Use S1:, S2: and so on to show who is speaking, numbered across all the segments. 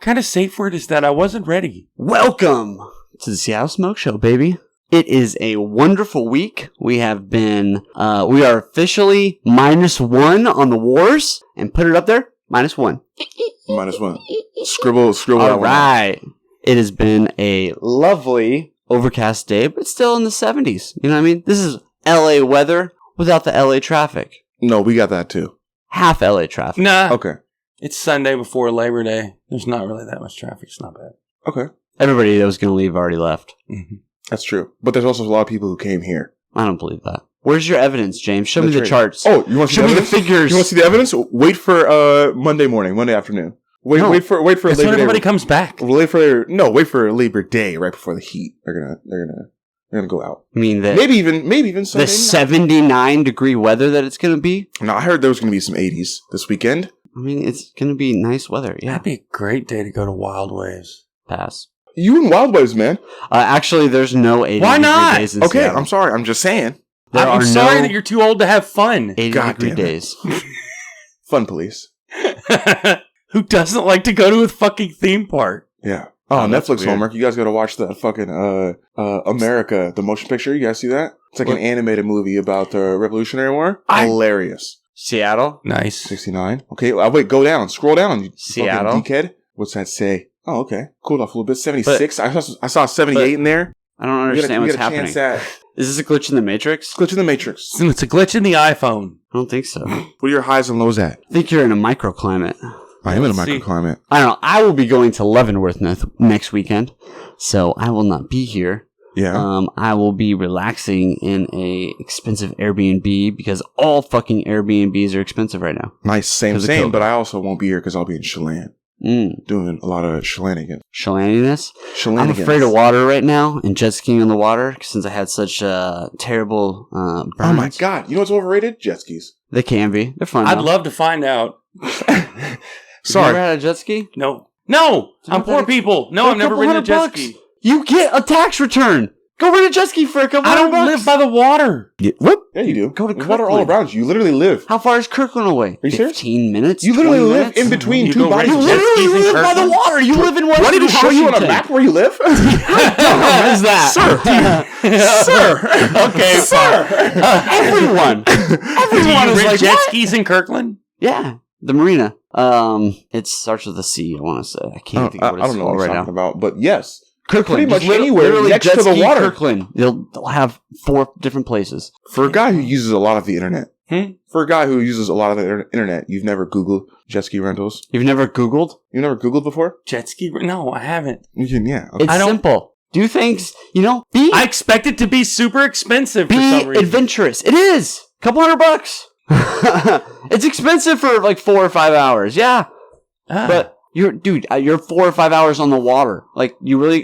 S1: kind of safe word is that? I wasn't ready.
S2: Welcome to the Seattle Smoke Show, baby. It is a wonderful week. We are officially -1 on the wars, and put it up there, -1.
S3: -1. Scribble.
S2: All right. It has been a lovely overcast day, but it's still in the 70s. You know what I mean? This is LA weather without the LA traffic.
S3: No, we got that too.
S2: Half LA traffic.
S1: Nah.
S3: Okay.
S1: It's Sunday before Labor Day. There's not really that much traffic. It's not bad.
S3: Okay.
S2: Everybody that was going to leave already left.
S1: Mm-hmm.
S3: That's true. But there's also a lot of people who came here.
S2: I don't believe that. Where's your evidence, James? Show me the charts.
S3: Oh, you want to see
S2: Show me the figures.
S3: You want to see the evidence? Wait for Monday afternoon. Wait for
S1: That's
S3: Labor Day.
S1: when everybody comes back.
S3: Wait for Labor Day right before the heat. They're gonna go out.
S2: I mean
S3: maybe even Sunday.
S2: The 79-degree weather that it's gonna be.
S3: No, I heard there was gonna be some 80s this weekend.
S2: I mean, it's gonna be nice weather. Yeah,
S1: That'd be a great day to go to Wild Waves.
S2: Pass.
S3: You in Wild Waves, man?
S2: Actually, there's no 80
S1: Why not?
S2: days in
S3: Okay,
S2: Seattle.
S3: I'm sorry. I'm just saying.
S1: I'm sorry that you're too old to have fun.
S2: 80-degree days.
S3: Fun police.
S1: Who doesn't like to go to a fucking theme park?
S3: Yeah. Oh, Netflix homework. You guys got to watch the fucking America, the motion picture. You guys see that? It's like an animated movie about the Revolutionary War. Hilarious.
S2: Seattle.
S1: Nice.
S3: 69. Okay, wait. Go down. Scroll down. You
S2: Seattle.
S3: fucking dickhead. What's that say? Oh, okay. Cooled off a little bit. 76. I saw 78 in there.
S2: I don't understand what's happening. Is this a glitch in the Matrix?
S3: Glitch in the Matrix.
S1: It's a glitch in the iPhone.
S2: I don't think so.
S3: What are your highs and lows at?
S2: I think you're in a microclimate.
S3: I am in a microclimate.
S2: I don't know. I will be going to Leavenworth next weekend, so I will not be here.
S3: Yeah.
S2: I will be relaxing in a expensive Airbnb because all fucking Airbnbs are expensive right now.
S3: Nice. Same. But I also won't be here because I'll be in Chelan. Doing a lot of shenanigans.
S2: Shenanigans? I'm afraid of water right now and jet skiing on the water since I had such terrible burns.
S3: Oh my god. You know what's overrated? Jet skis.
S2: They can be. They're fun.
S1: I'd love to find out.
S2: Sorry. You never had a jet ski?
S1: No. I'm poor people. No, I've never ridden a jet ski.
S2: You get a tax return. Go rent a jet ski for a couple $100.
S1: I don't live by the water.
S3: What? Yeah, you do.
S2: Go to Kirkland.
S3: Water all around you. You literally live.
S2: How far is Kirkland away?
S3: Are you serious?
S2: 15 minutes?
S3: You literally live in between two bodies.
S2: You literally live by the water. You live in Washington.
S3: Do I need to show you on a map where you live?
S2: What is that?
S3: Sir.
S1: Okay,
S3: sir.
S2: Everyone is like,
S1: jet skis in Kirkland?
S2: Yeah. The marina. It starts with a C, I want to say. I can't think of what it's called right now.
S3: About, but yes.
S2: Kirkland.
S3: Pretty much anywhere next to the water.
S2: Kirkland. They'll have 4 different places.
S3: For a guy who uses a lot of the internet. For a guy who uses a lot of the internet, you've never Googled jet ski rentals?
S2: You've never Googled?
S3: You've never Googled before?
S1: Jet ski? No, I haven't.
S3: You can, yeah. Okay.
S2: It's simple. Do things,
S1: I expect it to be super expensive for some reason.
S2: Be adventurous. It is. Couple $100. It's expensive for like 4 or 5 hours. Yeah. But you're 4 or 5 hours on the water. Like,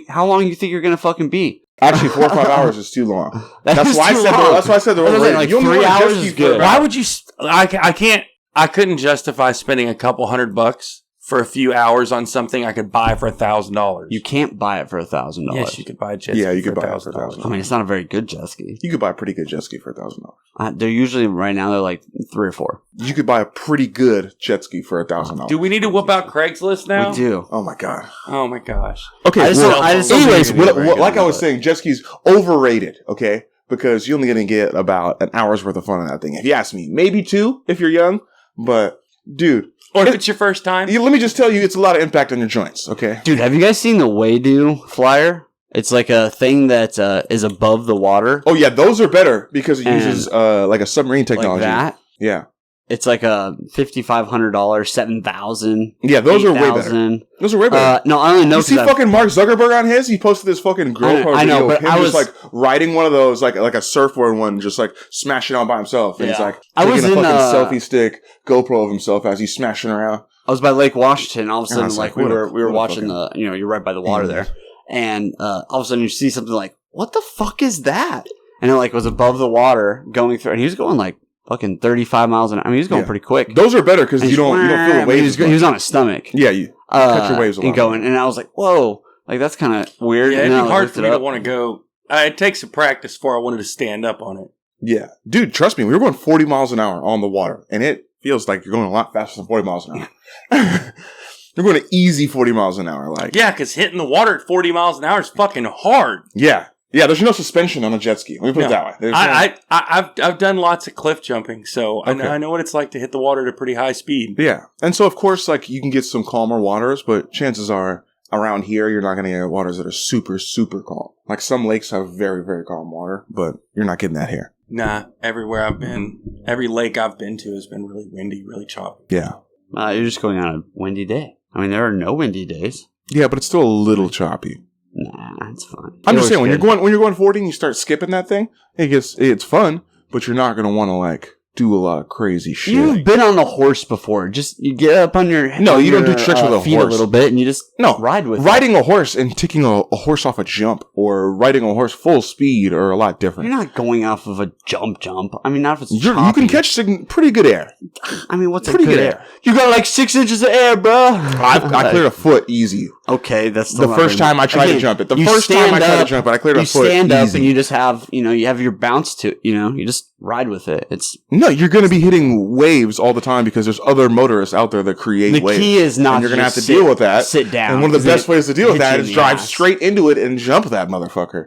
S2: how long do you think you're going to fucking be?
S3: Actually, 4 or 5 hours is too long. That's why I said they're overrated.
S2: Like 3 hours is good.
S1: Why would you? I couldn't justify spending a couple $100 for a few hours on something I could buy for $1,000.
S2: You can't buy it for $1,000.
S1: Yes, you could buy a jet ski.
S3: Yeah, you could buy it
S1: for
S3: $1,000.
S2: I mean, it's not a very good jet ski.
S3: You could buy a pretty good jet ski for $1,000.
S2: They're usually right now. They're like 3 or 4.
S3: You could buy a pretty good jet ski for $1,000.
S1: Do we need to whip out Craigslist now?
S2: We do.
S3: Oh my god.
S1: Oh my gosh.
S3: Okay.
S2: Anyways,
S3: like I was saying, jet skis overrated. Okay, because you're only going to get about an hour's worth of fun on that thing. If you ask me, maybe 2 if you're young, but dude.
S1: Or if it's your first time.
S3: Let me just tell you, it's a lot of impact on your joints, okay?
S2: Dude, have you guys seen the Waydo flyer? It's like a thing that is above the water.
S3: Oh, yeah, those are better because it uses like a submarine technology.
S2: Like that?
S3: Yeah.
S2: It's like a $5,500, $7,000.
S3: Yeah, those are way better. Those are way better.
S2: No, I only know.
S3: You see fucking Mark Zuckerberg on his? He posted this fucking GoPro video of him just like riding one of those, like a surfboard one, just like smashing on by himself. And he's like taking a fucking selfie stick GoPro of himself as he's smashing around.
S2: I was by Lake Washington. All of a sudden, like we were watching you're right by the water there, and all of a sudden you see something like, what the fuck is that? And it like was above the water going through, and he was going like fucking 35 miles an hour. I mean, he was going pretty quick.
S3: Those are better because you don't feel the waves.
S2: He was on his stomach.
S3: Yeah, you cut your waves a lot.
S2: And I was like, whoa, like that's kind of weird.
S1: Yeah, it'd be hard for me to want to go. It takes some practice before I wanted to stand up on it.
S3: Yeah, dude, trust me, we were going 40 miles an hour on the water, and it feels like you're going a lot faster than 40 miles an hour. You're going to easy 40 miles an hour. Like,
S1: yeah, because hitting the water at 40 miles an hour is fucking hard.
S3: Yeah. Yeah, there's no suspension on a jet ski. Let me put it that way.
S1: I've done lots of cliff jumping, so I know what it's like to hit the water at a pretty high speed.
S3: Yeah. And so, of course, like, you can get some calmer waters, but chances are around here, you're not going to get waters that are super, super calm. Like, some lakes have very, very calm water, but you're not getting that here.
S1: Nah, everywhere I've been, every lake I've been to has been really windy, really choppy.
S3: Yeah.
S2: You're just going on a windy day. I mean, there are no windy days.
S3: Yeah, but it's still a little choppy.
S2: Nah, it's fine.
S3: I'm just saying, when you're going 40 and you start skipping that thing, it's fun, but you're not going to want to, like, do a lot of crazy shit.
S2: You've been on a horse before. Just you get up on your
S3: no, you don't do tricks with a
S2: feet
S3: horse
S2: a little bit, and you just ride with
S3: riding a horse and taking a horse off a jump, or riding a horse full speed, are a lot different.
S2: You're not going off of a jump. I mean, not if it's
S3: you can catch pretty good air.
S2: I mean, what's
S3: pretty good air?
S2: You got like 6 inches of air, bro.
S3: I cleared a foot easy.
S2: Okay, that's
S3: the first time I tried to jump it. The first time I tried to jump it, I cleared a foot.
S2: You stand up
S3: easy.
S2: and you just have you have your bounce to you just ride with it.
S3: No, you're going to be hitting waves all the time because there's other motorists out there that create waves.
S2: The key is not.
S3: And you're going to have to deal with that.
S2: Sit down.
S3: And one of the best ways to deal with that is drive straight into it and jump that motherfucker.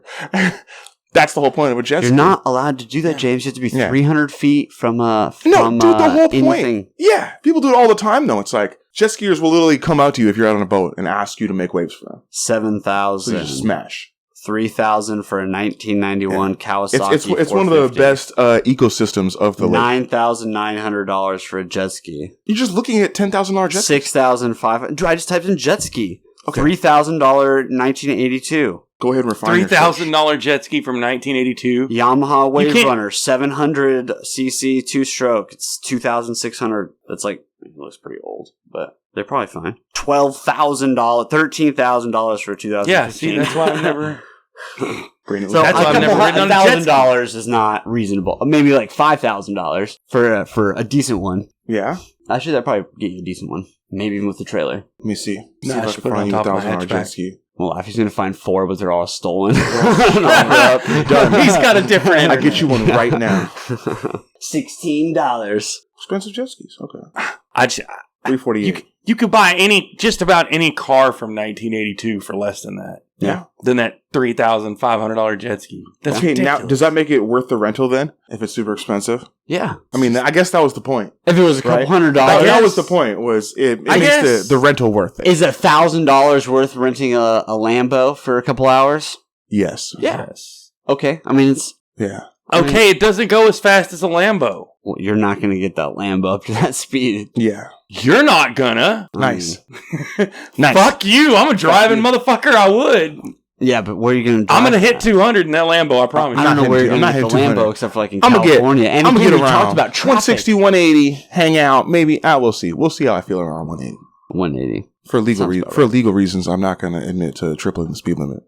S3: That's the whole point of a jet ski.
S2: You're not allowed to do that, James. You have to be 300 feet from
S3: no, dude, the whole point.
S2: Anything.
S3: Yeah, people do it all the time, though. It's like jet skiers will literally come out to you if you're out on a boat and ask you to make waves for them.
S2: 7,000.
S3: So you just smash.
S2: 3,000 for a 1991 Kawasaki.
S3: It's one of the best ecosystems of the lake.
S2: $9,900 for a jet ski.
S3: You're just looking at $10,000 jet ski.
S2: $6,500. I just typed in jet ski.
S3: Okay.
S2: $3,000 1982.
S3: Go ahead and refine
S1: $3,000 jet ski from 1982.
S2: Yamaha Wave Runner 700cc 2-stroke. It's $2,600. That's like, it looks pretty old, but they're probably fine. $12,000, $13,000 for 2015.
S1: Yeah, see, that's why I've never.
S2: So that's why I've never ridden on $1,000 is not reasonable. Maybe like $5,000 for a decent one.
S3: Yeah.
S2: Actually, that'd probably get you a decent one. Maybe even with the trailer.
S3: Let me see.
S1: See if I can find you a $1,000 jet ski.
S2: Well, if he's going to find 4, but they're all stolen.
S3: Done.
S1: He's got a different.
S3: I get you one right now.
S2: $16.
S3: Expensive jet skis. Okay.
S1: $348. You could buy just about any car from 1982 for less than that.
S3: Yeah.
S1: Than that $3,500 jet ski. That's
S3: okay.
S1: ridiculous.
S3: Now, does that make it worth the rental then? If it's super expensive?
S2: Yeah.
S3: I mean, I guess that was the point.
S2: If it was a couple $100,
S3: that was the point. Was it makes the rental worth it?
S2: Is $1,000 worth renting a Lambo for a couple hours?
S3: Yes.
S2: Yeah. Yes. Okay. I mean, it's
S1: okay. It doesn't go as fast as a Lambo.
S2: Well, you're not going to get that Lambo up to that speed.
S3: Yeah.
S1: You're not gonna.
S3: Nice.
S1: Nice. Fuck you. I'm a driving motherfucker. I would.
S2: Yeah, but where are you going to drive?
S1: I'm going to hit 200 in that Lambo, I promise.
S2: I don't know where you're going to hit the Lambo except for like in California.
S3: I'm going to get around.
S2: Talked about
S3: 160, 180, hang out. Maybe. We'll see. We'll see how I feel around 180.
S2: 180.
S3: For legal reasons, I'm not going to admit to tripling the speed limit.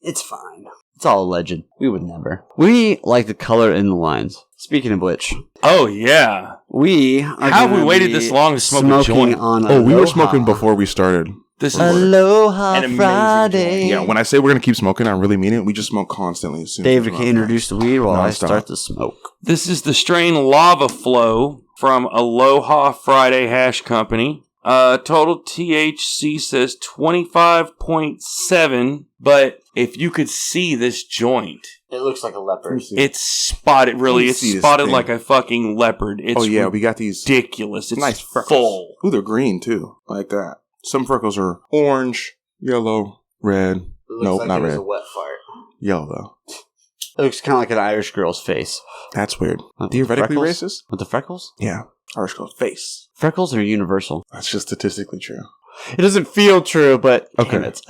S2: It's fine. It's all alleged. We would never. We like the color in the lines. Speaking of which.
S1: Oh, yeah.
S2: We are
S1: How have we waited this long to smoke a joint?
S3: We were smoking before we started.
S2: This is Aloha Friday.
S3: Yeah, when I say we're going to keep smoking, I really mean it. We just smoke constantly.
S2: David can introduce the weed while I start the smoke.
S1: This is the strain Lava Flow from Aloha Friday Hash Company. Total THC says 25.7, but if you could see this joint,
S2: it looks like a leopard.
S1: It's spotted, really. It's spotted like a fucking leopard. It's
S3: we got these
S1: ridiculous. It's
S3: nice freckles.
S1: Full.
S3: Ooh, they're green too, like that. Some freckles are orange, yellow, red. Nope, not red.
S2: It was a wet fart.
S3: Yellow though.
S2: It looks kind of like an Irish girl's face.
S3: That's weird. Theoretically racist?
S2: With the freckles?
S3: Yeah. Irish girl's face.
S2: Freckles are universal.
S3: That's just statistically true.
S2: It doesn't feel true, but damn it.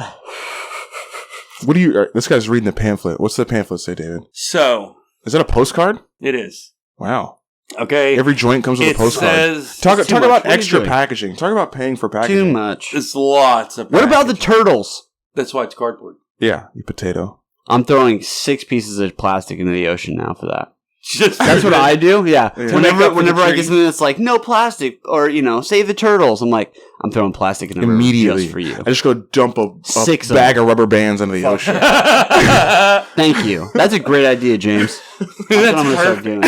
S3: What do you... This guy's reading the pamphlet. What's the pamphlet say, David?
S1: So...
S3: Is that a postcard?
S1: It is.
S3: Wow.
S1: Okay.
S3: Every joint comes with a postcard. Talk about extra packaging. Talk about paying for packaging.
S2: Too much.
S1: It's lots of
S2: packaging. What about the turtles?
S1: That's why it's cardboard.
S3: Yeah, you potato.
S2: I'm throwing 6 pieces of plastic into the ocean now for that. That's what I do. Yeah. Whenever I get something that's like no plastic or save the turtles, I'm like I'm throwing plastic in the river
S3: immediately
S2: just for you.
S3: I just go dump a bag of rubber bands into the ocean.
S2: Thank you. That's a great idea, James. That's what I'm gonna start doing.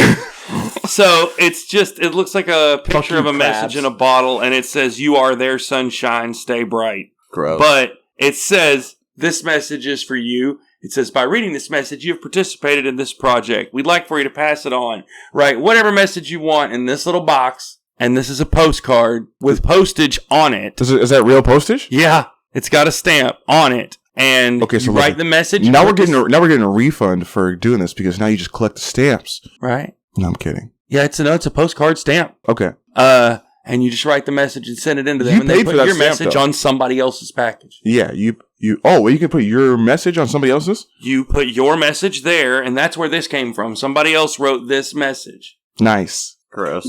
S1: So it looks like a picture of a message in a bottle, and it says, "You are there, sunshine, stay bright."
S2: Gross.
S1: But it says, "This message is for you." It says, "By reading this message, you have participated in this project. We'd like for you to pass it on. Write whatever message you want in this little box." And this is a postcard with postage on it.
S3: Is that real postage?
S1: Yeah. It's got a stamp on it. And you write the message.
S3: Now we're getting a refund for doing this because now you just collect the stamps.
S1: Right.
S3: No, I'm kidding.
S1: Yeah, it's a postcard stamp.
S3: Okay.
S1: And you just write the message and send it into them, and they put your message on somebody else's package.
S3: Yeah, you can put your message on somebody else's?
S1: You put your message there, and that's where this came from. Somebody else wrote this message.
S3: Nice.
S2: Gross.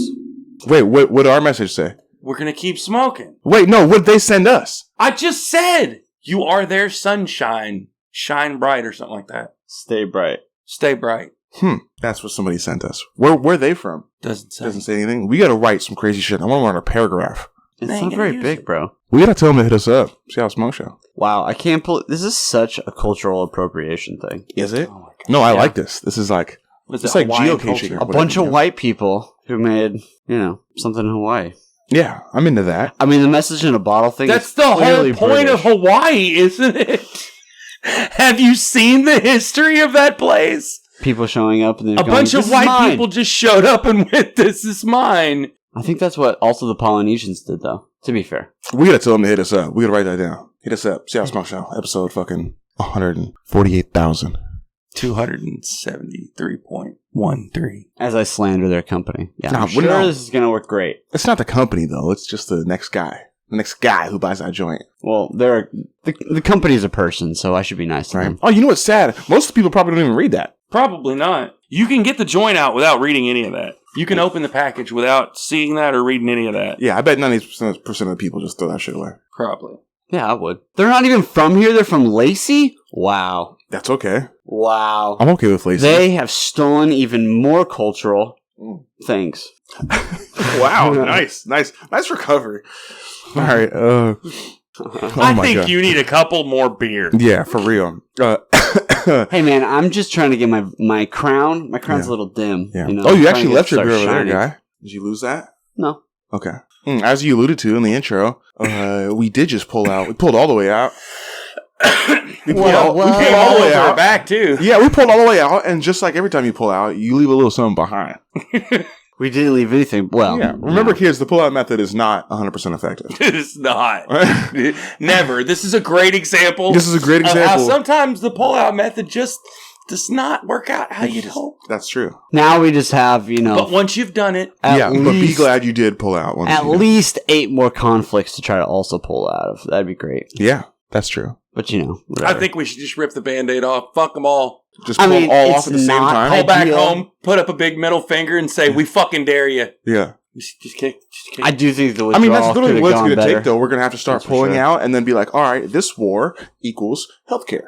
S3: Wait, what did our message say?
S1: We're going to keep smoking.
S3: Wait, no, what did they send us?
S1: I just said, "You are their sunshine. Shine bright," or something like that.
S2: Stay bright.
S1: Stay bright.
S3: That's what somebody sent us. Where are they from?
S1: Doesn't say
S3: anything. We got to write some crazy shit. I want to write a paragraph.
S2: It's not very big, bro.
S3: We got to tell them to hit us up. See how Smoke Show.
S2: Wow, I can't believe this is such a cultural appropriation thing.
S3: Is it? Oh no, I like this. This is like it's like geocaching.
S2: A bunch of white people who made, something in Hawaii.
S3: Yeah, I'm into that.
S2: I mean, the message in a bottle thing.
S1: That's the whole point of Hawaii, isn't it? Have you seen the history of that place?
S2: People showing up and
S1: a bunch of white people just showed up and went, "This is mine."
S2: I think that's what also the Polynesians did, though, to be fair.
S3: We gotta tell them to hit us up. We gotta write that down. Hit us up. See how Smoke Show. Episode fucking 148,000.
S1: 273.13.
S2: As I slander their company. Yeah, I'm sure this is gonna work great.
S3: It's not the company, though. It's just the next guy. The next guy who buys that joint.
S2: Well, the company's a person, so I should be nice to them.
S3: Oh, you know what's sad? Most people probably don't even read that.
S1: Probably not. You can get the joint out without reading any of that. You can open the package without seeing that or reading any of that.
S3: Yeah, I bet 90% of the people just throw that shit away.
S1: Probably.
S2: Yeah, I would. They're not even from here. They're from Lacey? Wow.
S3: That's okay.
S2: Wow.
S3: I'm okay with Lacey.
S2: They have stolen even more cultural things.
S3: Wow. Nice recovery. All right.
S1: I think you need a couple more beers.
S3: Yeah, for real.
S2: Hey, man, I'm just trying to get my crown. My crown's a little dim.
S3: Yeah. You actually left your beer over there, guy. Did you lose that?
S2: No.
S3: Okay. As you alluded to in the intro, we did just pull out. We pulled all the way out. We pulled all the way out.
S1: Back too.
S3: Yeah, we pulled all the way out, and just like every time you pull out, you leave a little something behind.
S2: We didn't leave anything. Well,
S3: yeah. Remember, kids, the pull-out method is not 100% effective.
S1: It's not. Never. This is a great example.
S3: This is a great example.
S1: How sometimes the pull-out method just does not work out how you'd hope.
S3: That's true.
S2: Now we just have,
S1: But once you've done it,
S3: but be glad you did pull out.
S2: At least 8 more conflicts to try to also pull out of. That'd be great.
S3: Yeah, that's true.
S2: But whatever.
S1: I think we should just rip the Band-Aid off. Fuck them all.
S3: Just pull them all off at the same time.
S1: Pull back home, put up a big middle finger, and say, "We fucking dare you."
S3: Yeah.
S1: Just kick.
S2: I do think the withdrawal
S3: that's literally what it's going to take, though. We're going to have to start pulling out and then be like, all right, this war equals healthcare.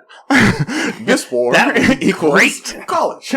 S3: This war equals college.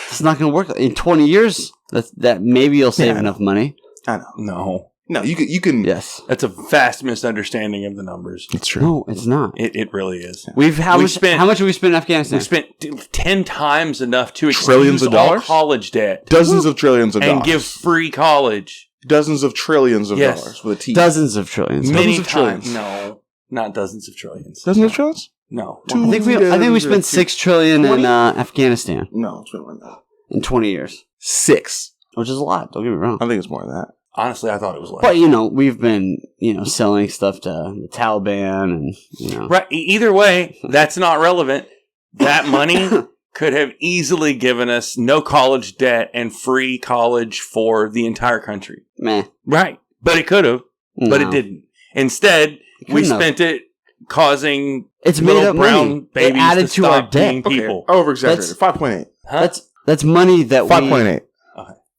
S2: It's not going to work. In 20 years, that maybe you'll save enough money.
S3: I know. No, you can.
S2: Yes.
S1: That's a vast misunderstanding of the numbers.
S3: It's true.
S2: No, it's not.
S1: It really is.
S2: How much have we spent in Afghanistan?
S1: We spent 10 times enough to
S3: trillions of dollars?
S1: College debt.
S3: Dozens of trillions of dollars.
S1: And give free college.
S3: Dozens of trillions of dollars with a T.
S2: Dozens of trillions.
S1: Many times. No, not dozens of trillions.
S3: Dozens of trillions?
S1: No.
S2: I think we spent $6 trillion in Afghanistan.
S3: No, it's been more than that.
S2: In 20 years.
S3: 6.
S2: Which is a lot. Don't get me wrong.
S3: I think it's more than that.
S1: Honestly, I thought it was less.
S2: But, we've been, selling stuff to the Taliban and,
S1: Right. Either way, that's not relevant. That money could have easily given us no college debt and free college for the entire country.
S2: Meh.
S1: Right. But it could have. No. But it didn't. Instead, we spent it causing little brown babies
S2: added
S1: to stop
S2: our debt.
S1: being people.
S3: Okay. Over-exaggerated. 5.8.
S2: Huh? That's money that
S3: 5.8.
S1: Okay.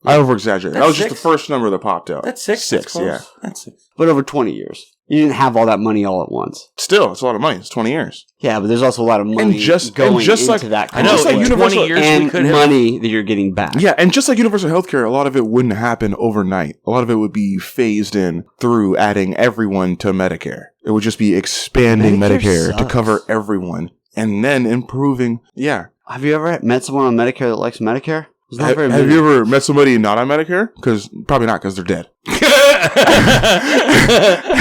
S3: I over-exaggerated. That was just the first number that popped out.
S1: That's 6.
S3: 6, yeah.
S1: That's 6.
S2: But over 20 years. You didn't have all that money all at once.
S3: Still, it's a lot of money. It's 20 years.
S2: Yeah, but there's also a lot of money going into that.
S1: I know,
S2: just
S1: like 20 years
S2: and
S1: we could have
S2: money that you're getting back.
S3: Yeah, and just like universal healthcare, a lot of it wouldn't happen overnight. A lot of it would be phased in through adding everyone to Medicare. It would just be expanding Medicare to cover everyone and then improving. Yeah.
S2: Have you ever met someone on Medicare that likes Medicare?
S3: Have you ever met somebody not on Medicare? Probably not, because they're dead.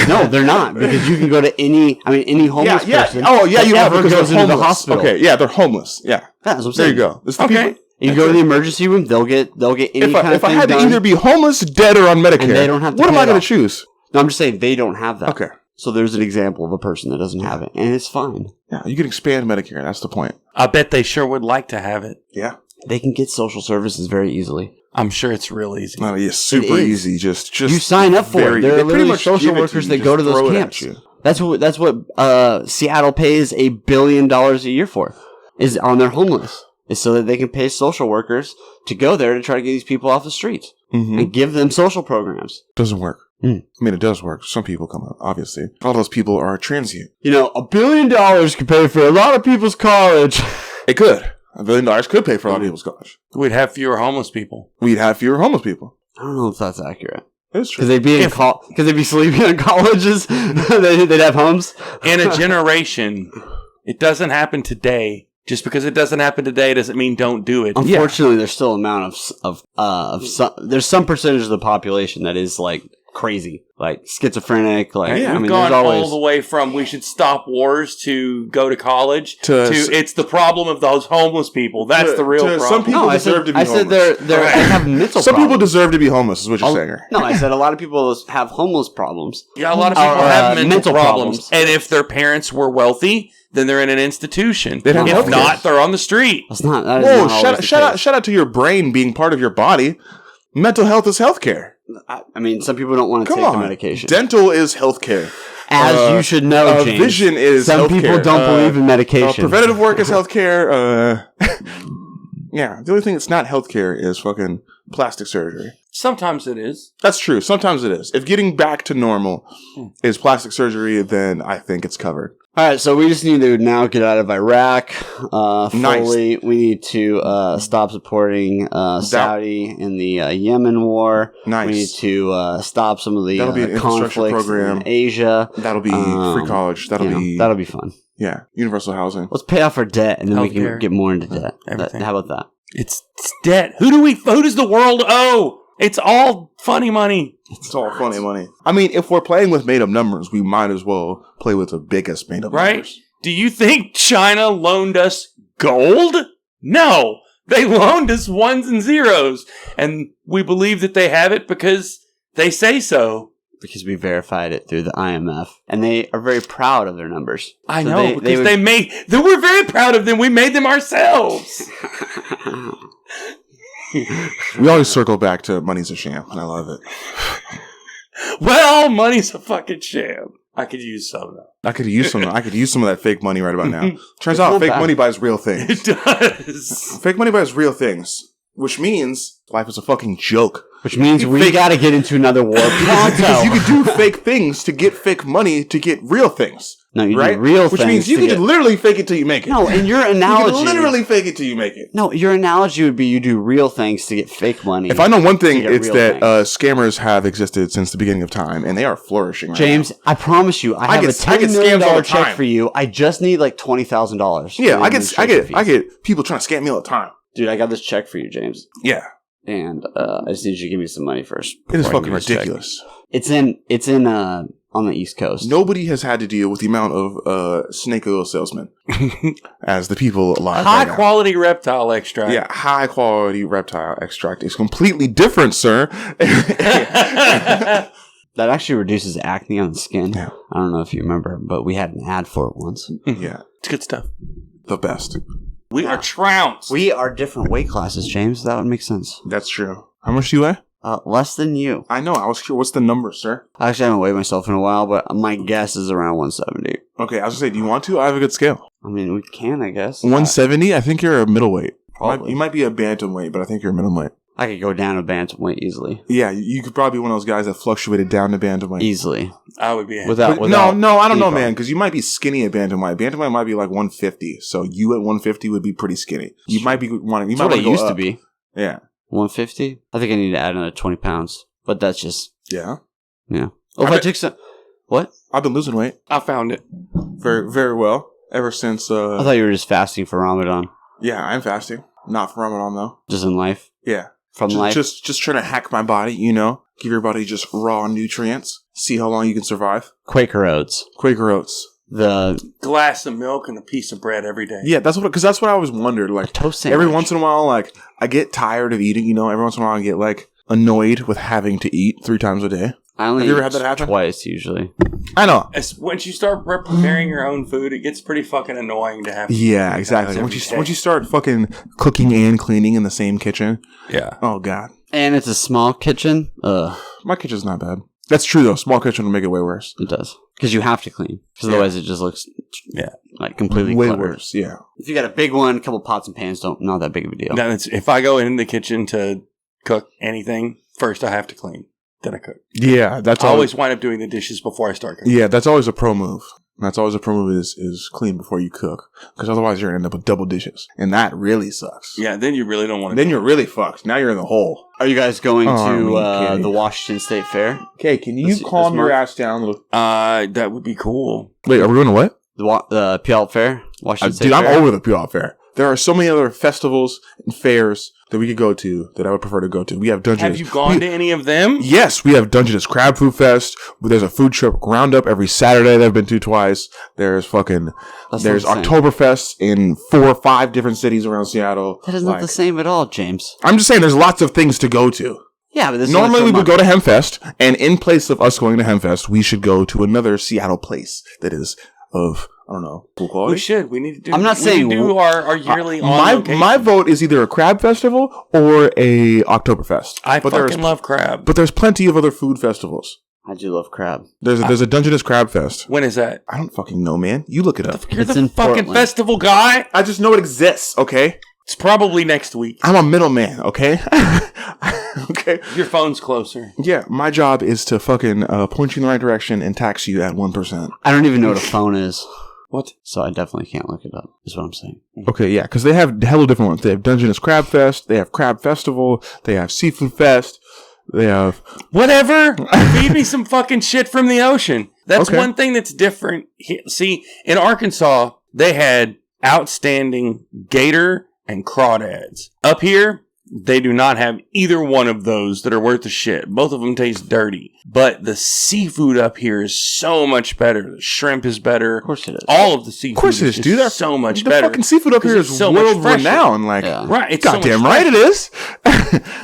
S2: No, they're not, because you can go to any homeless person.
S3: Oh, yeah, you have, because
S2: goes
S3: they're
S2: into
S3: homeless.
S2: the hospital.
S3: Okay, yeah, they're homeless. Yeah.
S2: That's what I'm
S3: There
S2: saying.
S3: you go.
S2: Okay. You go to the emergency room, they'll get any kind of thing done.
S3: If I had to either be homeless, dead, or on Medicare,
S2: and they don't have to
S3: what am I going to choose?
S2: No, I'm just saying they don't have that.
S3: Okay.
S2: So there's an example of a person that doesn't have it, and it's fine.
S3: Yeah, you can expand Medicare. That's the point.
S1: I bet they sure would like to have it.
S3: Yeah.
S2: They can get social services very easily.
S1: I'm sure it's real easy.
S3: No, yeah, super easy. Just
S2: you sign up for it. There are literally social workers that go to those camps. That's what Seattle pays $1 billion a year for, is on their homeless. Is so that they can pay social workers to go there to try to get these people off the streets and give them social programs.
S3: Doesn't work. I mean, it does work. Some people come out, obviously. All those people are transient.
S2: $1 billion could pay for a lot of people's college.
S3: It could. $1 billion could pay for a lot of people's college.
S1: We'd have fewer homeless people.
S3: We'd have fewer homeless people.
S2: I don't know if that's accurate.
S3: It's true.
S2: Because they'd be sleeping in colleges. They'd have homes.
S1: In a generation, it doesn't happen today. Just because it doesn't happen today doesn't mean don't do it.
S2: Unfortunately, there's still an amount there's some percentage of the population that is like crazy, like schizophrenic. Like
S1: we've gone all the way from we should stop wars to go to college to it's the problem of those homeless people. That's the real problem.
S3: Some people deserve to be homeless.
S2: I said they have mental.
S3: Some people deserve to be homeless. Is what you're saying?
S2: No, I said a lot of people have homeless problems.
S1: Yeah, a lot of people have mental problems, and if their parents were wealthy, then they're in an institution. If not, they're on the street.
S2: That's not. That is
S3: shout out to your brain being part of your body. Mental health is healthcare.
S2: I mean, some people don't want to take the medication.
S3: Dental is healthcare.
S2: As you should know, James.
S3: Vision is
S2: some
S3: healthcare.
S2: People don't believe in medication.
S3: Preventative work is healthcare. Yeah, the only thing that's not healthcare is fucking plastic surgery.
S1: Sometimes it is.
S3: That's true. Sometimes it is. If getting back to normal is plastic surgery, then I think it's covered.
S2: All right, so we just need to now get out of Iraq fully.
S3: Nice.
S2: We need to stop supporting Saudi in the Yemen war.
S3: Nice.
S2: We need to stop some of the conflicts
S3: program
S2: in Asia.
S3: That'll be free college. That'll
S2: be fun.
S3: Yeah, universal housing.
S2: Let's pay off our debt, and then we can get more into debt. How about that?
S1: It's debt. Who does the world owe? It's all funny money.
S3: It's all funny money. I mean, if we're playing with made-up numbers, we might as well play with the biggest made-up numbers.
S1: Do you think China loaned us gold? No. They loaned us ones and zeros. And we believe that they have it because they say so.
S2: Because we verified it through the IMF. And they are very proud of their numbers.
S1: I know, because we're very proud of them. We made them ourselves.
S3: We always circle back to money's a sham, and I love it.
S1: Well, money's a fucking sham. I could use some, though.
S3: I could use some of that fake money right about now. Turns out fake money buys real things.
S1: It does.
S3: Fake money buys real things, which means life is a fucking joke.
S2: Which means we gotta get into another war.
S3: Because you could do fake things to get fake money to get real things.
S2: No, you do real things.
S3: Which means you can literally fake it till you make it.
S2: No, and your analogy...
S3: You can literally fake it till you make it.
S2: No, your analogy would be you do real things to get fake money.
S3: If I know one thing, it's that scammers have existed since the beginning of time, and they are flourishing right
S2: James,
S3: now.
S2: I promise you, I have a $10 million check for you. I just need like $20,000.
S3: Yeah, I get people trying to scam me all the time.
S2: Dude, I got this check for you, James.
S3: Yeah.
S2: And I just need you to give me some money first.
S3: It is fucking ridiculous.
S2: It's in on the East Coast.
S3: Nobody has had to deal with the amount of snake oil salesmen as the people alive.
S1: High quality reptile extract.
S3: Yeah, high quality reptile extract is completely different, sir.
S2: That actually reduces acne on the skin.
S3: Yeah.
S2: I don't know if you remember, but we had an ad for it once.
S3: Yeah.
S1: It's good stuff.
S3: The best.
S1: We are trounced.
S2: We are different weight classes, James. That would make sense.
S3: That's true. How much do you weigh?
S2: Less than you.
S3: I know. I was curious. What's the number, sir?
S2: I actually haven't weighed myself in a while, but my guess is around 170.
S3: Okay, I was going to say, do you want to? I have a good scale.
S2: I mean, we can, I guess.
S3: 170? I think you're a middleweight.
S2: Probably.
S3: You might be a bantamweight, but I think you're a middleweight.
S2: I could go down to bantamweight easily.
S3: Yeah, you could probably be one of those guys that fluctuated down to bantamweight.
S2: Easily.
S1: I would be.
S3: Without no, I don't know, man, because you might be skinny at bantamweight. Bantamweight might be like 150, so you at 150 would be pretty skinny. You might be wanting.
S2: That's what I used to be.
S3: Yeah.
S2: 150? I think I need to add another 20 pounds. But that's just...
S3: Yeah?
S2: Yeah. Oh, if I took some... What?
S3: I've been losing weight.
S1: I found it.
S3: Very, very well. Ever since...
S2: I thought you were just fasting for Ramadan.
S3: Yeah, I'm fasting. Not for Ramadan, though.
S2: Just in life?
S3: Yeah.
S2: From life.
S3: Just trying to hack my body, you know? Give your body just raw nutrients. See how long you can survive.
S2: Quaker Oats. The
S1: glass of milk and a piece of bread every day.
S3: Yeah, that's what I always wondered. Like,
S2: toast sandwich.
S3: Every once in a while, like, I get tired of eating, you know? Every once in a while, I get, like, annoyed with having to eat 3 times a day.
S2: Have
S3: you ever had that happen?
S2: Twice, usually.
S3: I know.
S1: Once you start preparing your own food, it gets pretty fucking annoying to have to
S3: Yeah, exactly. Once you start fucking cooking and cleaning in the same kitchen.
S1: Yeah.
S3: Oh, God.
S2: And it's a small kitchen.
S3: My kitchen's not bad. That's true, though. Small kitchen will make it way worse.
S2: It does. Because you have to clean. Because otherwise it just looks like completely
S3: way
S2: cluttered.
S3: Worse, yeah.
S2: If you got a big one, a couple pots and pans, not that big of a deal.
S1: Now, if I go in the kitchen to cook anything, first I have to clean. Then I cook.
S3: Yeah,
S1: I always wind up doing the dishes before I start cooking.
S3: Yeah, that's always a pro move. That's always a pro move is clean before you cook. Because otherwise you're going to end up with double dishes. And that really sucks.
S1: Yeah, then you really don't want to.
S3: Then you're really fucked. Now you're in the hole.
S2: Are you guys going to the Washington State Fair?
S3: Okay, can you calm your ass down?
S1: That would be cool.
S3: Wait, are we going to what?
S2: The Puyallup Fair? Washington State
S3: Fair?
S2: I'm
S3: over the Puyallup Fair. There are so many other festivals and fairs that we could go to that I would prefer to go to. We have Dungeness.
S1: Have you gone to any of them?
S3: Yes, we have Dungeness Crab Food Fest. There's a food truck roundup every Saturday that I've been to twice. There's Oktoberfest in 4 or 5 different cities around Seattle.
S2: That is not the same at all, James.
S3: I'm just saying there's lots of things to go to.
S2: Yeah, but this
S3: normally we would go to Hempfest, and in place of us going to Hempfest, we should go to another Seattle place that is of, I don't know, cool quality.
S1: We should. We need to do.
S2: I'm not saying
S1: do our yearly on location.
S3: My vote is either a crab festival or a Oktoberfest.
S1: I fucking love crab.
S3: But there's plenty of other food festivals.
S2: I do love crab.
S3: There's a Dungeness Crab Fest.
S1: When is that?
S3: I don't fucking know, man. You look it up.
S1: You're the fucking festival guy.
S3: I just know it exists. Okay.
S1: It's probably next week.
S3: I'm a middleman. Okay. Okay.
S1: Your phone's closer.
S3: Yeah, my job is to fucking point you in the right direction and tax you at 1%.
S2: I don't even know what a phone is.
S1: What?
S2: So I definitely can't look it up, is what I'm saying.
S3: Okay, yeah, because they have hella different ones. They have Dungeness Crab Fest, they have Crab Festival, they have Seafood Fest, they have...
S1: Whatever! Feed me some fucking shit from the ocean. That's one thing that's different. See, in Arkansas, they had outstanding gator and crawdads. Up here, they do not have either one of those that are worth a shit. Both of them taste dirty. But the seafood up here is so much better. The shrimp is better.
S2: Of course it is.
S1: All of the seafood
S3: of course it is, dude. That's
S1: so much
S3: the
S1: better.
S3: The fucking seafood up here is so world renowned. Like,
S1: right, it's
S3: goddamn
S1: so
S3: right it is.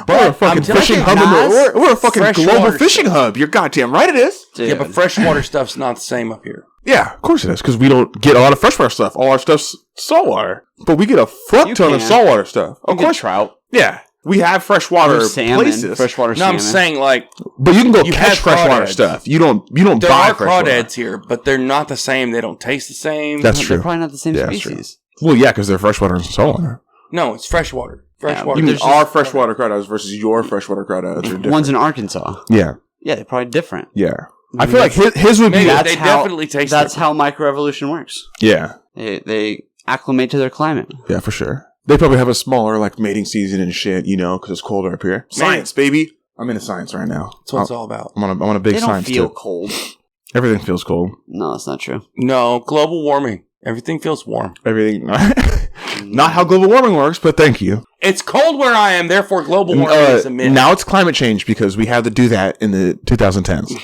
S3: We're a fucking fishing hub. We're a fucking global fishing hub. You're goddamn right it is.
S1: Dude. Yeah, but freshwater stuff's not the same up here.
S3: Yeah, of course it is, because we don't get a lot of freshwater stuff. All our stuff's saltwater. But we get a fuck ton of saltwater stuff.
S2: Of course, trout.
S3: Yeah. We have freshwater places.
S2: Freshwater salmon.
S1: I'm saying, like...
S3: But you can go catch freshwater stuff. You don't buy freshwater.
S1: There are crawdads here, but they're not the same. They don't taste the same.
S3: That's true.
S2: They're probably not the same species.
S3: Well, yeah, because they're freshwater and saltwater.
S1: No, it's freshwater. Freshwater.
S3: You mean our freshwater crawdads versus your freshwater crawdads are different.
S2: One's in Arkansas.
S3: Yeah.
S2: Yeah, they're probably different.
S3: Yeah. I feel like his would be...
S1: They definitely taste
S2: That's how microevolution works.
S3: Yeah.
S2: They acclimate to their climate.
S3: Yeah, for sure. They probably have a smaller, like, mating season and shit, you know, because it's colder up here. Science, baby. I'm into science right now.
S1: That's what it's all about.
S3: I'm on a big science
S2: tip. They don't feel cold.
S3: Everything feels cold.
S2: No, that's not true.
S1: No, global warming. Everything feels warm.
S3: Everything. Not how global warming works, but thank you.
S1: It's cold where I am, therefore global warming is a myth.
S3: Now it's climate change because we had to do that in the 2010s.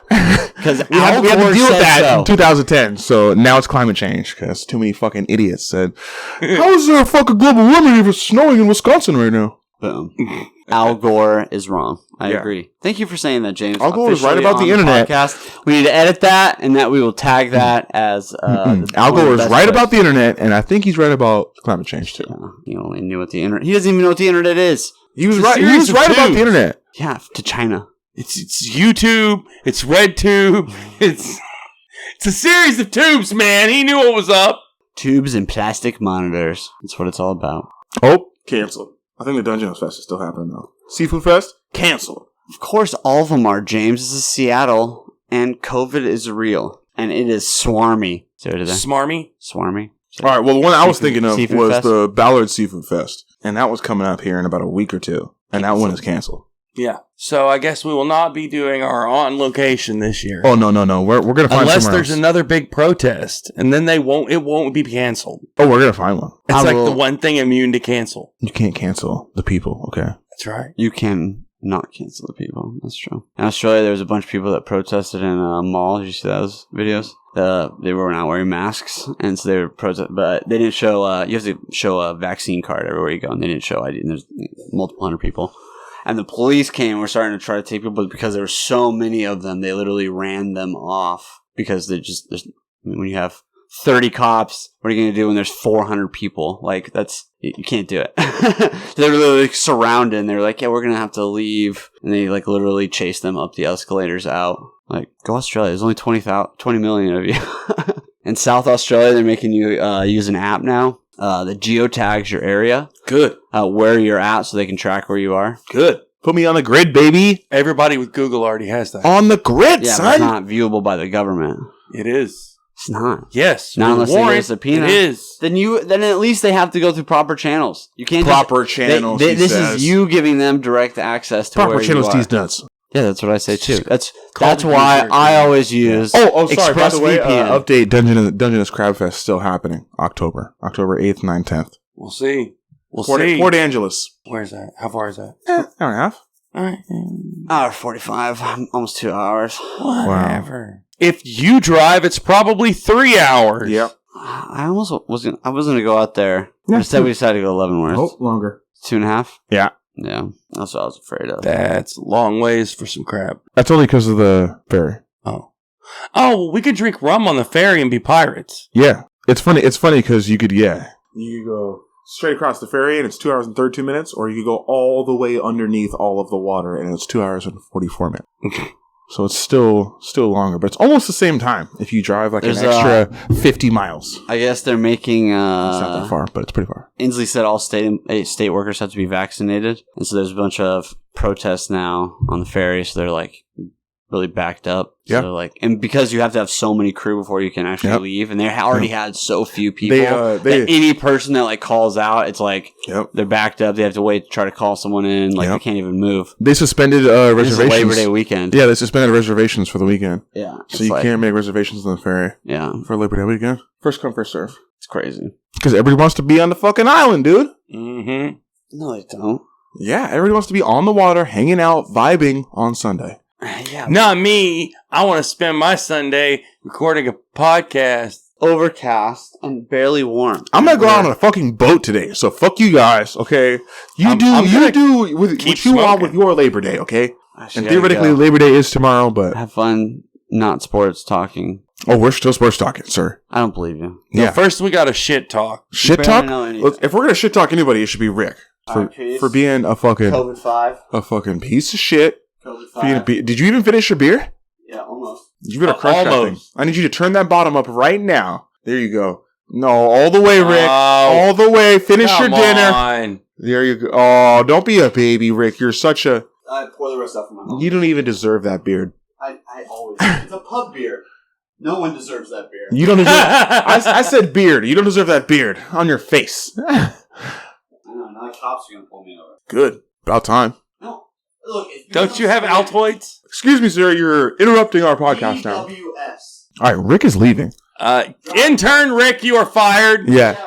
S2: Because
S3: we had to deal with that in 2010. So now it's climate change because too many fucking idiots said, "How is there a fucking global warming if it's snowing in Wisconsin right now?"
S2: Boom. Al Gore is wrong. I agree. Thank you for saying that, James.
S3: Al Gore is right about the internet.
S2: Podcast. We need to edit that, and that we will tag that as
S3: Al Gore is right about the internet, and I think he's right about climate change too.
S2: He only knew what the internet. He doesn't even know what the internet is.
S3: He was right. He was right about the internet.
S2: Yeah, to China.
S1: It's YouTube. It's RedTube. It's a series of tubes, man. He knew what was up.
S2: Tubes and plastic monitors. That's what it's all about.
S3: Oh, canceled. I think the Dungeness Fest is still happening though. Seafood Fest canceled.
S2: Of course, all of them are. James, this is Seattle, and COVID is real, and it is swarmy.
S1: Smarmy?
S2: Swarmy.
S3: All right. Well, the one I was thinking of was the Ballard Seafood Fest, and that was coming up here in about a week or two, and that one is canceled.
S1: Yeah. So I guess we will not be doing our on location this year.
S3: Oh no. We're gonna find
S1: unless
S3: somewhere
S1: there's
S3: else.
S1: another big protest, and then it won't be canceled.
S3: Oh, we're gonna find one.
S1: It's the one thing immune to cancel.
S3: You can't cancel the people. Okay.
S1: That's That's right.
S2: You can not cancel the people. That's true. In Australia, there was a bunch of people that protested in a mall. Did you see those videos? They were not wearing masks, and so they were protesting, but they didn't show, you have to show a vaccine card everywhere you go, and they didn't show ID, and there's multiple hundred people. And the police came and were starting to try to take people, but because there were so many of them, they literally ran them off, because when you have 30 cops, what are you going to do when there's 400 people? Like, you can't do it. They're literally surrounded, and they're like, yeah, we're going to have to leave. And they, like, literally chase them up the escalators out. Like, go Australia. There's only 20 million of you. In South Australia, they're making you use an app now that geotags your area.
S1: Good.
S2: Where you're at, so they can track where you are.
S1: Good.
S3: Put me on the grid, baby.
S1: Everybody with Google already has that.
S3: On the grid,
S2: son. But it's not viewable by the government.
S1: It is.
S2: It's not.
S1: Yes.
S2: Not unless they get a subpoena.
S1: It is.
S2: Then at least they have to go through proper channels. You can't
S3: channels.
S2: This is you giving them direct access to
S3: proper
S2: where
S3: channels.
S2: You are.
S3: These nuts.
S2: Yeah, that's what I say too. That's why I always use.
S3: Oh, sorry. By the way, update: Dungeness Crab Fest still happening. October 8th, 9th, 10th.
S1: We'll see. See.
S3: Port Angeles.
S1: Where's that? How far is that?
S3: Hour and a half.
S1: All right.
S2: Hour 45, almost 2 hours.
S1: Whatever. Wow. If you drive, it's probably 3 hours.
S3: Yep.
S2: I was gonna go out there. Instead, we decided to go Leavenworth.
S3: Oh, longer. 2.5. Yeah.
S2: Yeah. That's what I was afraid of.
S1: That's a long ways for some crab.
S3: That's only because of the ferry.
S1: Oh, well, we could drink rum on the ferry and be pirates.
S3: Yeah. It's funny because you could go straight across the ferry and it's 2 hours and 32 minutes, or you could go all the way underneath all of the water and it's 2 hours and 44 minutes. So it's still longer, but it's almost the same time if you drive an extra 50 miles.
S2: I guess they're making...
S3: it's not that far, but it's pretty far.
S2: Inslee said all state workers have to be vaccinated, and so there's a bunch of protests now on the ferry, so they're like really backed up.
S3: Yeah.
S2: So and because you have to have so many crew before you can actually leave, and they already had so few people that any person that calls out, it's they're backed up. They have to wait to try to call someone in. They can't even move.
S3: They suspended reservations.
S2: This is Labor Day weekend.
S3: Yeah, they suspended reservations for the weekend.
S2: Yeah.
S3: So you can't make reservations on the ferry.
S2: Yeah.
S3: For Labor Day weekend. First come, first serve.
S2: It's crazy.
S3: Because everybody wants to be on the fucking island, dude.
S1: Mm-hmm.
S2: No, they don't.
S3: Yeah, everybody wants to be on the water, hanging out, vibing on Sunday.
S2: Yeah,
S1: not me. I want to spend my Sunday recording a podcast.
S2: Overcast and barely warm.
S3: I'm gonna go out on a fucking boat today, so fuck you guys, okay? You do what you want with your Labor Day, okay? And theoretically, Labor Day is tomorrow, but
S2: have fun, not sports talking.
S3: Oh, we're still sports talking, sir.
S2: I don't believe you.
S1: Yeah. First, we got to shit talk.
S3: Shit talk? If we're gonna shit talk anybody, it should be Rick for being a fucking
S2: COVID-5,
S3: a fucking piece of shit.
S2: COVID-5.
S3: Did you even finish your beer?
S2: Yeah, almost.
S3: You better crush that thing. I need you to turn that bottom up right now. There you go. No, all the way, Rick. All the way. Finish your dinner. There you go. Oh, don't be a baby, Rick. You're such a...
S2: I pour the rest out for my mom.
S3: You don't even deserve that beard.
S2: I always... It's a pub beer. No one deserves that beer.
S3: You don't deserve... I said beard. You don't deserve that beard on your face.
S2: I know. Now the cops are going to pull me over.
S3: Good. About time.
S2: No. Look,
S1: don't you have Altoids?
S3: Excuse me, sir. You're interrupting our podcast now.
S2: BWS.
S3: All right, Rick is leaving.
S1: Intern Rick, you are fired.
S3: Yeah.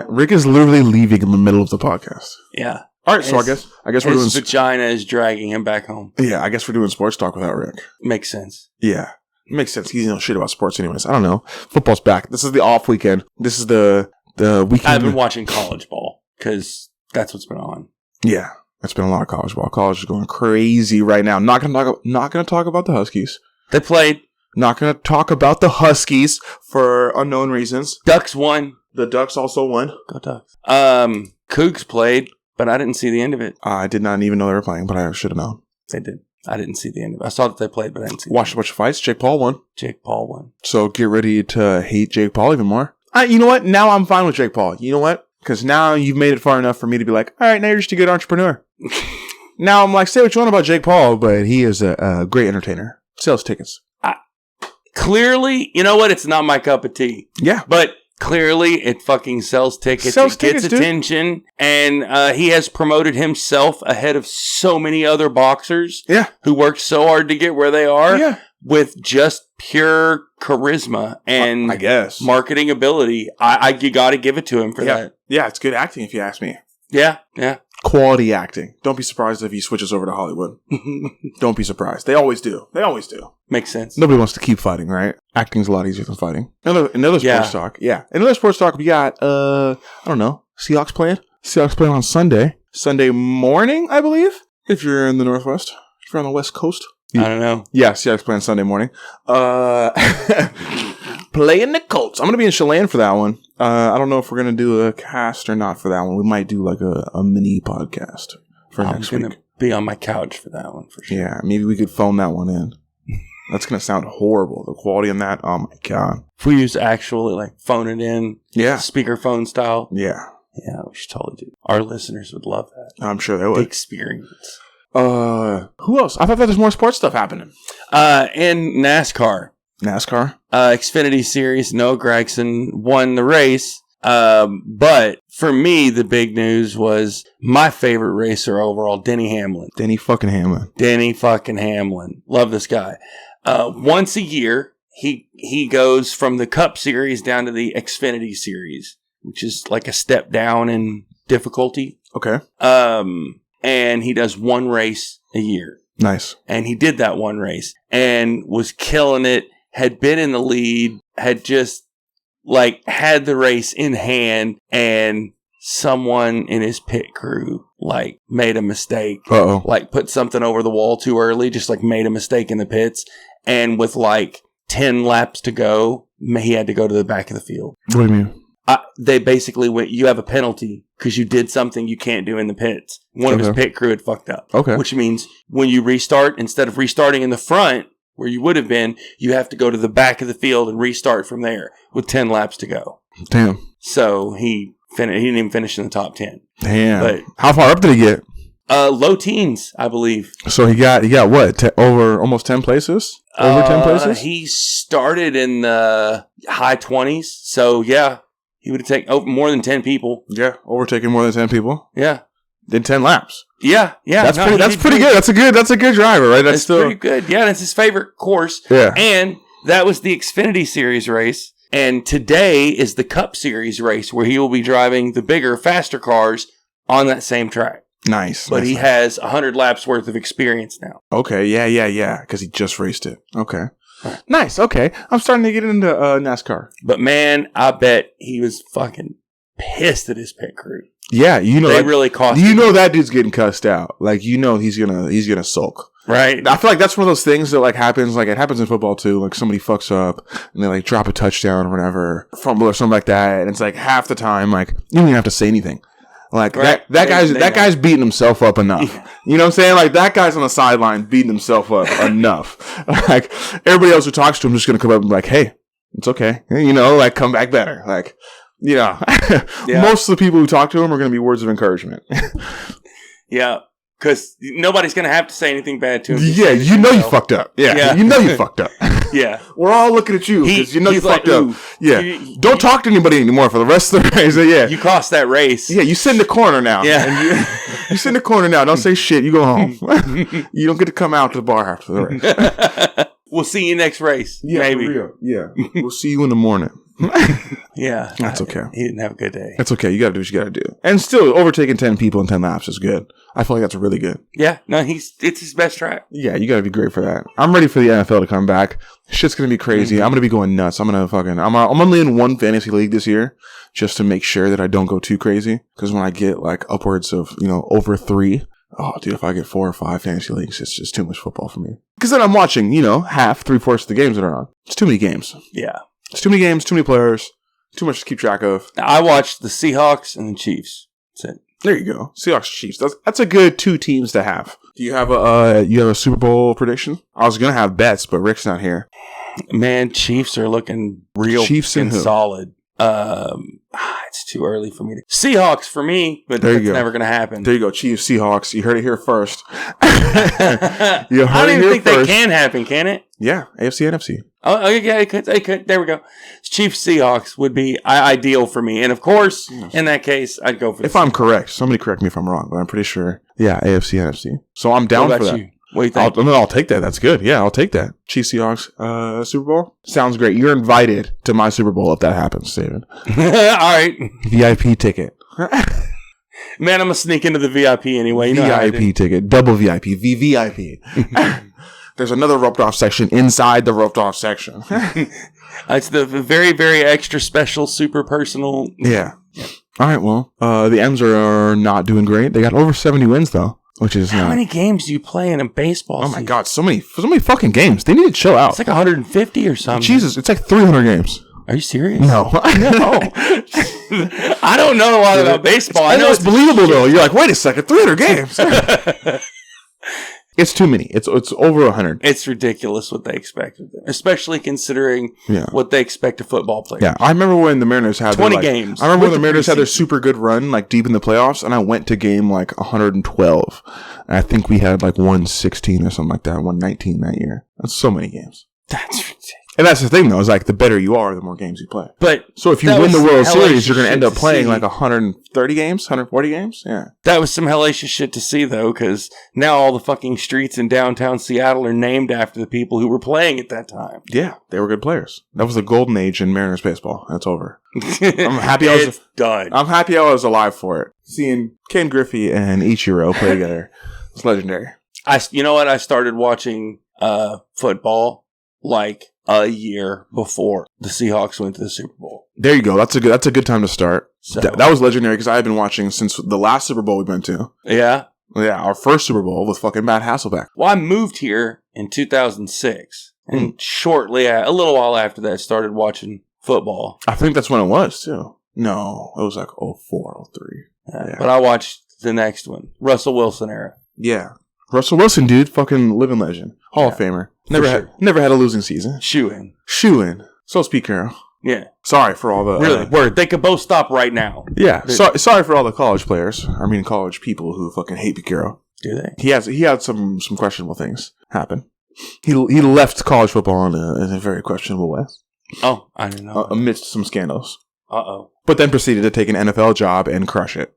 S3: Rick is literally leaving in the middle of the podcast.
S1: Yeah.
S3: All right, so I guess we're doing...
S1: His vagina is dragging him back home.
S3: Yeah, I guess we're doing sports talk without Rick.
S1: Makes sense.
S3: Yeah. Makes sense. He knows shit about sports anyways. I don't know. Football's back. This is the off weekend. This is the weekend.
S1: I've been watching college ball because that's what's been on.
S3: Yeah. It's been a lot of college ball. College is going crazy right now. Not gonna talk about the Huskies.
S1: They played.
S3: Not gonna talk about the Huskies for unknown reasons.
S1: Ducks won.
S3: The Ducks also won.
S1: Go Ducks. Cougs played, but I didn't see the end of it.
S3: I did not even know they were playing, but I should have known.
S1: They did. I didn't see the end of it. I saw that they played, but I didn't see.
S3: Watched a bunch of fights. Jake Paul won. So get ready to hate Jake Paul even more. You know what? Now I'm fine with Jake Paul. You know what? Because now you've made it far enough for me to be like, all right, now you're just a good entrepreneur. Now I'm like, say what you want about Jake Paul, but he is a great entertainer. Sells tickets.
S1: Clearly, you know what? It's not my cup of tea.
S3: Yeah.
S1: But clearly it fucking sells tickets. It gets attention. And he has promoted himself ahead of so many other boxers who worked so hard to get where they are with just pure charisma and
S3: I guess
S1: marketing ability. You got to give it to him for that.
S3: Yeah, it's good acting if you ask me.
S1: Yeah.
S3: Quality acting. Don't be surprised if he switches over to Hollywood. Don't be surprised. They always do.
S1: Makes sense.
S3: Nobody wants to keep fighting, right? Acting's a lot easier than fighting. Another sports talk. Yeah. Another sports talk. We got, I don't know, Seahawks playing on Sunday. Sunday morning, I believe. If you're in the Northwest. If you're on the West Coast.
S1: I don't know.
S3: Yeah, Seahawks playing Sunday morning. Playing the Colts. I'm going to be in Chelan for that one. I don't know if we're going to do a cast or not for that one. We might do like a mini podcast for next week. I'm going to
S1: be on my couch for that one for sure.
S3: Yeah, maybe we could phone that one in. That's going to sound horrible. The quality on that, oh my God.
S1: If we use actually like phone it in, speakerphone style.
S3: Yeah.
S1: Yeah, we should totally do. Our listeners would love that.
S3: I'm sure they would.
S1: The experience.
S3: Who else? I thought there was more sports stuff happening.
S1: And NASCAR.
S3: Xfinity
S1: Series, Noah Gragson won the race. But for me, the big news was my favorite racer overall, Denny Hamlin.
S3: Denny fucking Hamlin.
S1: Love this guy. Once a year, he goes from the Cup Series down to the Xfinity Series, which is like a step down in difficulty.
S3: Okay.
S1: And he does one race a year.
S3: Nice.
S1: And he did that one race and was killing it. Had been in the lead, had just like had the race in hand, and someone in his pit crew like made a mistake.
S3: Uh-oh.
S1: Like put something over the wall too early, just like made a mistake in the pits. And with like 10 laps to go, he had to go to the back of the field.
S3: What do you mean?
S1: They basically went, you have a penalty because you did something you can't do in the pits. One of his pit crew had fucked up.
S3: Okay.
S1: Which means when you restart, instead of restarting in the front, where you would have been, you have to go to the back of the field and restart from there with 10 laps to go.
S3: Damn.
S1: So he didn't even finish in the top 10.
S3: Damn.
S1: But
S3: how far up did he get?
S1: Low teens, I believe.
S3: So he got what? Over almost 10 places? Over 10 places?
S1: He started in the high 20s. So yeah, he would have taken more than 10 people.
S3: Yeah, overtaking more than 10 people.
S1: Yeah.
S3: In 10 laps.
S1: Yeah.
S3: That's pretty good. That's a good driver, right?
S1: That's pretty good. Yeah, and it's his favorite course.
S3: Yeah.
S1: And that was the Xfinity Series race. And today is the Cup Series race where he will be driving the bigger, faster cars on that same track.
S3: Nice.
S1: But he has 100 laps worth of experience now.
S3: Okay. Yeah. Because he just raced it. Okay. Right. Nice. Okay. I'm starting to get into NASCAR.
S1: But man, I bet he was fucking pissed at his pit crew.
S3: Yeah,
S1: they really cost him.
S3: That dude's getting cussed out. Like he's gonna sulk.
S1: Right.
S3: I feel like that's one of those things that like happens. Like it happens in football too. Like somebody fucks up and they like drop a touchdown or whatever, fumble or something like that. And it's like half the time, like you don't even have to say anything. Like that guy's beating himself up enough. You know what I'm saying? Like that guy's on the sideline beating himself up enough. Like everybody else who talks to him is just gonna come up and be like, hey, it's okay. Like come back better. Like. Yeah. Most of the people who talk to him are going to be words of encouragement.
S1: Yeah. Because nobody's going to have to say anything bad to him.
S3: Yeah. You fucked up. Yeah. You fucked up.
S1: Yeah.
S3: We're all looking at you because you fucked up. Yeah. Don't talk to anybody anymore for the rest of the race. Yeah.
S1: You cost that race.
S3: Yeah. You sit in the corner now.
S1: Yeah.
S3: And you sit in the corner now. Don't say shit. You go home. You don't get to come out to the bar after the race.
S1: We'll see you next race.
S3: Yeah.
S1: Maybe.
S3: For real. Yeah. We'll see you in the morning.
S1: Yeah.
S3: That's okay.
S1: He didn't have a good day.
S3: That's okay. You got to do what you got to do. And still, overtaking 10 people in 10 laps is good. I feel like that's really good.
S1: Yeah. No, it's his best track.
S3: Yeah, you got to be great for that. I'm ready for the NFL to come back. Shit's going to be crazy. I'm going to be going nuts. I'm only in one fantasy league this year just to make sure that I don't go too crazy. Because when I get like upwards of, over 3, oh, dude, if I get 4 or 5 fantasy leagues, it's just too much football for me. Because then I'm watching, half, 3/4 of the games that are on. It's too many games.
S1: Yeah.
S3: It's too many games, too many players, too much to keep track of.
S1: I watched the Seahawks and the Chiefs. That's it.
S3: There you go. Seahawks, Chiefs. That's a good 2 teams to have. Do you have a Super Bowl prediction? I was gonna have bets, but Rick's not here.
S1: Man, Chiefs are looking real
S3: Chiefs and
S1: solid. It's too early for me to... Seahawks for me, but that's never going to happen.
S3: There you go. Chiefs, Seahawks. You heard it here first.
S1: I don't even think that can happen, can it?
S3: Yeah. AFC, NFC.
S1: Oh, yeah, it could. There we go. Chiefs, Seahawks would be ideal for me. And of course, in that case, I'd go for
S3: If I'm correct. Somebody correct me if I'm wrong, but I'm pretty sure. Yeah, AFC, NFC. So I'm down for that.
S1: You? What do you think?
S3: I'll take that. That's good. Yeah, I'll take that. Chiefs, Seahawks, Super Bowl? Sounds great. You're invited to my Super Bowl if that happens, David.
S1: All right.
S3: VIP ticket.
S1: Man, I'm going to sneak into the VIP anyway. You
S3: VIP ticket. Double VIP. VVIP. There's another roped off section inside the roped off section.
S1: It's the very, very extra special, super personal.
S3: Yeah. All right, well, the M's are not doing great. They got over 70 wins, though, which is
S1: How many games do you play in a baseball
S3: season? Oh, my God, so many fucking games. They need to chill out.
S1: It's like 150 or something.
S3: Jesus, it's like 300 games.
S1: Are you serious?
S3: No.
S1: No. I don't know a lot about baseball.
S3: I know it's believable, though. You're like, wait a second, 300 games. It's too many. It's over 100.
S1: It's ridiculous what they expect of them, especially considering what they expect of football players.
S3: Yeah, I remember when the Mariners had
S1: 20 games.
S3: I remember when the Mariners had their super good run, like deep in the playoffs, and I went to game like 112. And I think we had like 116 or something like that, 119 that year. That's so many games.
S1: That's ridiculous.
S3: And that's the thing, though, is like the better you are, the more games you play.
S1: But
S3: so if you win the World Series, you're going to end up playing like 130 games, 140 games. Yeah,
S1: that was some hellacious shit to see, though, because now all the fucking streets in downtown Seattle are named after the people who were playing at that time.
S3: Yeah, they were good players. That was the golden age in Mariners baseball. That's over. I'm happy
S1: it's done.
S3: I'm happy I was alive for it. Seeing Ken Griffey and Ichiro play together, it's legendary.
S1: You know what? I started watching football like a year before the Seahawks went to the Super Bowl.
S3: There you go. That's a good time to start. So, that was legendary because I had been watching since the last Super Bowl we went to.
S1: Yeah?
S3: Yeah, our first Super Bowl with fucking Matt Hasselbeck.
S1: Well, I moved here in 2006. And shortly, a little while after that, started watching football.
S3: I think that's when it was, too. No, it was like 04, 03.
S1: Yeah. But I watched the next one. Russell Wilson era.
S3: Yeah. Russell Wilson, dude. Fucking living legend. Hall of Famer. Never had a losing season.
S1: Shoe in.
S3: So speak, Carol.
S1: Yeah.
S3: Sorry for all the...
S1: Really, word. They could both stop right now.
S3: Yeah. Sorry for all the college players. I mean, college people who fucking hate Pete Carroll.
S1: Do they?
S3: He had some questionable things happen. He left college football in a very questionable way.
S1: Oh, I didn't know.
S3: Amidst some scandals.
S1: Uh-oh.
S3: But then proceeded to take an NFL job and crush it.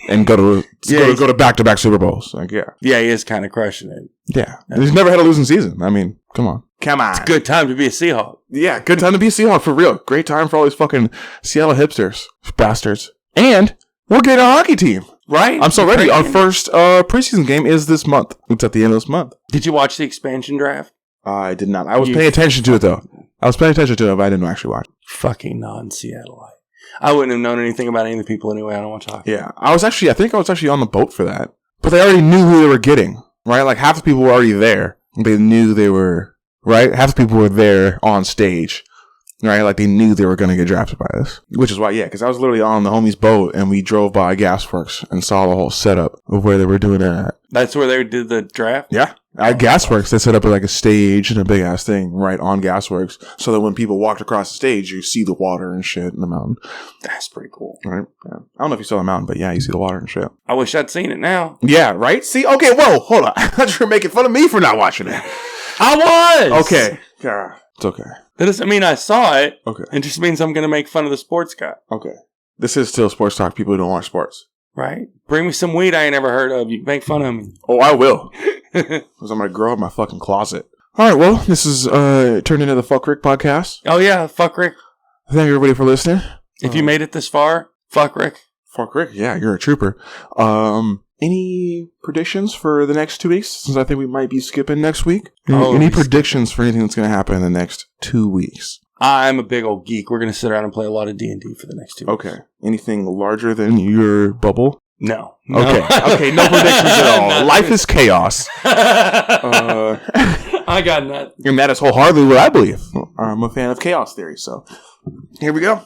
S3: And go to back-to-back Super Bowls. Like, yeah.
S1: Yeah, he is kind of crushing it.
S3: Yeah. And he's never had a losing season. I mean, come on.
S1: It's a good time to be a Seahawk.
S3: Yeah, good time to be a Seahawk, for real. Great time for all these fucking Seattle hipsters. Bastards. And we're getting a hockey team.
S1: Right?
S3: I'm so ready. Our first preseason game is this month. It's at the end of this month.
S1: Did you watch the expansion draft?
S3: I did not. I was paying attention to it, though. I was paying attention to it, but I didn't actually watch.
S1: Fucking non-Seattleite. I wouldn't have known anything about any of the people anyway. I don't watch hockey.
S3: Yeah. I think I was actually on the boat for that. But they already knew who they were getting, right? Like, half the people were already there. They knew they were, right? Half the people were there on stage, right? Like, they knew they were going to get drafted by this. Which is why, because I was literally on the homie's boat, and we drove by Gasworks and saw the whole setup of where they were doing it at.
S1: That's where they did the draft?
S3: Yeah. At Gasworks, they set up like a stage and a big ass thing right on Gasworks, so that when people walked across the stage, you see the water and shit in the mountain.
S1: That's pretty cool.
S3: Right? Yeah. I don't know if you saw the mountain, but yeah, you see the water and shit.
S1: I wish I'd seen it now.
S3: Yeah, right? See? Okay, whoa, hold on. I thought you were making fun of me for not watching it.
S1: I was!
S3: Okay. Yeah, it's okay.
S1: That doesn't mean I saw it.
S3: Okay.
S1: It just means I'm going to make fun of the sports guy.
S3: Okay. This is still sports talk. People who don't watch sports.
S1: Right? Bring me some weed I ain't never heard of. You make fun of me.
S3: Oh, I will. Because I'm going to grow up my fucking closet. All right, well, this is turned into the Fuck Rick podcast.
S1: Oh, yeah. Fuck Rick.
S3: Thank you, everybody, for listening.
S1: If you made it this far, fuck Rick.
S3: Fuck Rick. Yeah, you're a trooper. Any predictions for the next 2 weeks? Since I think we might be skipping next week. Any predictions for anything that's going to happen in the next 2 weeks?
S1: I'm a big old geek. We're going to sit around and play a lot of D&D for the next 2 weeks.
S3: Okay. Anything larger than your bubble?
S1: No.
S3: Okay. Okay, no predictions at all. Life is chaos.
S1: I got nothing.
S3: And that is wholeheartedly what I believe. I'm a fan of chaos theory, so here we go.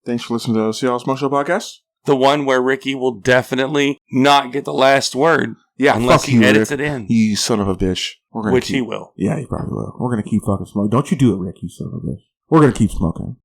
S3: Thanks for listening to the Seattle Smoke Show podcast.
S1: The one where Ricky will definitely not get the last word.
S3: Yeah,
S1: unless he edits it in.
S3: You son of a bitch.
S1: Which he will.
S3: Yeah, he probably will. We're going to keep fucking smoking. Don't you do it, Rick, you son of a bitch. We're going to keep smoking.